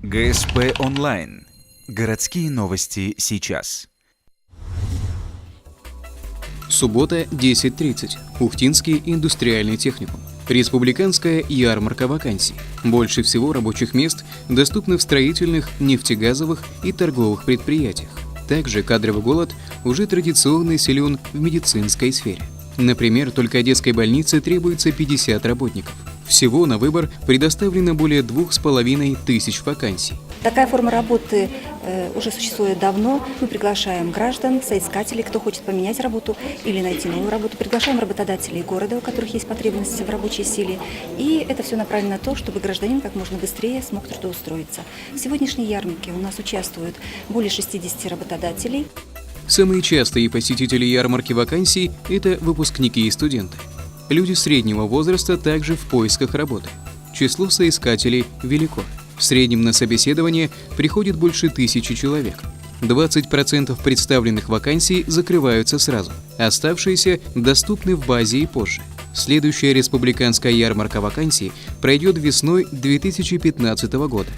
ГСП онлайн. Городские новости сейчас. Суббота, 10:30. Ухтинский индустриальный техникум. Республиканская ярмарка вакансий. Больше всего рабочих мест доступно в строительных, нефтегазовых и торговых предприятиях. Также кадровый голод уже традиционно силен в медицинской сфере. Например, только Одесской больнице требуется 50 работников. Всего на выбор предоставлено более 2500 вакансий. Такая форма работы уже существует давно. Мы приглашаем граждан, соискателей, кто хочет поменять работу или найти новую работу. Приглашаем работодателей города, у которых есть потребность в рабочей силе. И это все направлено на то, чтобы гражданин как можно быстрее смог трудоустроиться. В сегодняшней ярмарке у нас участвуют более 60 работодателей. Самые частые посетители ярмарки вакансий – это выпускники и студенты. Люди среднего возраста также в поисках работы. Число соискателей велико. В среднем на собеседование приходит больше 1000 человек. 20% представленных вакансий закрываются сразу. Оставшиеся доступны в базе и позже. Следующая республиканская ярмарка вакансий пройдет весной 2015 года.